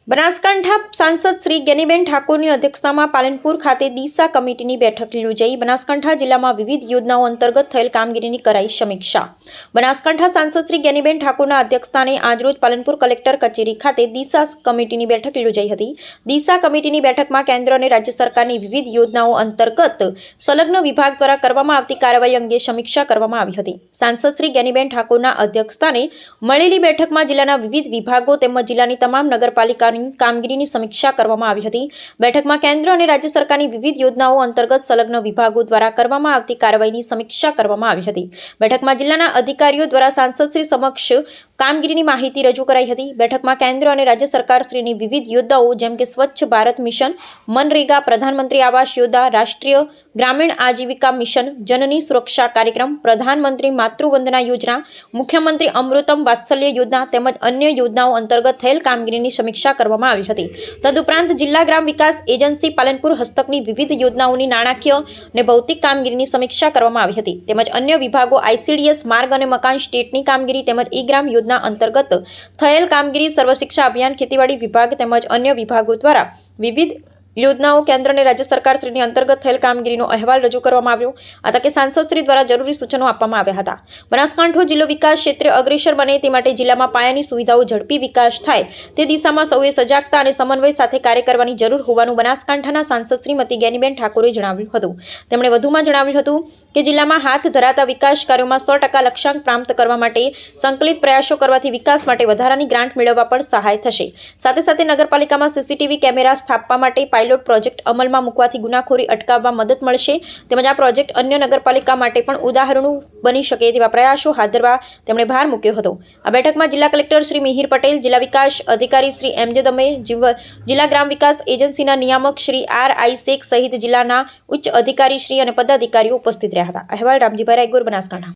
બનાસકાંઠા સાંસદ શ્રી જ્ઞાનીબેન ઠાકોરની અધ્યક્ષતામાં પાલનપુર ખાતે દિશા કમિટીની બેઠક યોજાઈ બનાસકાંઠા જિલ્લામાં વિવિધ યોજનાઓ અંતર્ગત થયેલ કામગીરીની કરાઈ સમીક્ષા। બનાસકાંઠા સાંસદ શ્રી જ્ઞાનીબેન ઠાકોરના અધ્યક્ષસ્થાને આજરોજ પાલનપુર કલેક્ટર કચેરી ખાતે દિશા કમિટીની બેઠક યોજાઈ હતી। દિશા કમિટીની બેઠકમાં કેન્દ્ર અને રાજ્ય સરકારની વિવિધ યોજનાઓ અંતર્ગત સંલગ્ન વિભાગ દ્વારા કરવામાં આવતી કાર્યવાહી અંગે સમીક્ષા કરવામાં આવી હતી। સાંસદ શ્રી જ્ઞાનીબેન ઠાકોરના અધ્યક્ષસ્થાને મળેલી બેઠકમાં જિલ્લાના વિવિધ વિભાગો તેમજ જિલ્લાની તમામ નગરપાલિકા કામગીરીની સમીક્ષા કરવામાં આવી હતી। બેઠકમાં કેન્દ્ર અને રાજ્ય સરકારની વિવિધ યોજનાઓ અંતર્ગત સંલગ્ન વિભાગો દ્વારા કરવામાં આવતી કાર્યવાહીની સમીક્ષા કરવામાં આવી હતી। બેઠકમાં જિલ્લાના અધિકારીઓ દ્વારા સાંસદશ્રી સમક્ષ કામગીરીની માહિતી રજૂ કરાઈ હતી। બેઠકમાં કેન્દ્ર અને રાજ્ય સરકારશ્રીની વિવિધ યોજનાઓ જેમ કે સ્વચ્છ ભારત મિશન, મનરેગા, પ્રધાનમંત્રી આવાસ યોજના, રાષ્ટ્રીય ગ્રામીણ આજીવિકા મિશન, જનની સુરક્ષા કાર્યક્રમ, પ્રધાનમંત્રી માતૃવંદના યોજના, મુખ્યમંત્રી અમૃતમ વાત્સલ્ય યોજના તેમજ અન્ય યોજનાઓ અંતર્ગત થયેલ કામગીરીની સમીક્ષા કરવામાં આવી હતી। તદુપરાંત જિલ્લા ગ્રામ વિકાસ એજન્સી પાલનપુર હસ્તકની વિવિધ યોજનાઓની નાણાકીય અને ભૌતિક કામગીરીની સમીક્ષા કરવામાં આવી હતી। તેમજ અન્ય વિભાગો ICDS માર્ગ અને મકાન સ્ટેટની કામગીરી તેમજ ઈ-ગ્રામ યોજના અંતર્ગત થયેલ કામગીરી, સર્વ શિક્ષા અભિયાન, ખેતીવાડી વિભાગ તેમજ અન્ય વિભાગો દ્વારા વિવિધ યોજનાઓ કેન્દ્ર અને રાજ્ય સરકારશ્રીની અંતર્ગત થયેલ કામગીરીનો અહેવાલ રજૂ કરવામાં આવ્યો। આ તકે સાંસદશ્રી દ્વારા જરૂરી સૂચનો આપવામાં આવ્યા હતા। બનાસકાંઠો જિલ્લો વિકાસ ક્ષેત્રે અગ્રેસર બને તે માટે જિલ્લામાં પાયાની સુવિધાઓ ઝડપી વિકાસ થાય તે દિશામાં સૌએ સજાગતા અને સમન્વય સાથે કાર્ય કરવાની જરૂર હોવાનું બનાસકાંઠાના સાંસદ શ્રીમતી જ્ઞાનીબેન ઠાકોરે જણાવ્યું હતું। તેમણે વધુમાં જણાવ્યું હતું કે જિલ્લામાં હાથ ધરાતા વિકાસ કાર્યોમાં 100% લક્ષ્યાંક પ્રાપ્ત કરવા માટે સંકલિત પ્રયાસો કરવાથી વિકાસ માટે વધારાની ગ્રાન્ટ મેળવવા પણ સહાય થશે। સાથે સાથે નગરપાલિકામાં CCTV કેમેરા સ્થાપવા માટે પાયલોટ પ્રોજેક્ટ અમલમાં મૂકવાથી ગુનાખોરી અટકાવવા મદદ મળશે તેમજ આ પ્રોજેક્ટ અન્ય નગરપાલિકા માટે પણ ઉદાહરણો બની શકે તેવા પ્રયાસો હાથ ધરવા તેમણે ભાર મૂક્યો હતો। આ બેઠકમાં જિલ્લા કલેક્ટર શ્રી મિહિર પટેલ, જિલ્લા વિકાસ અધિકારી શ્રી MJ દમે, જિલ્લા ગ્રામ વિકાસ એજન્સીના નિયામક શ્રી RI શેખ સહિત જિલ્લાના ઉચ્ચ અધિકારી શ્રી અને પદાધિકારીઓ ઉપસ્થિત રહ્યા હતા। અહેવાલ રામજીભાઈ રાયગોર, બનાસકાંઠા।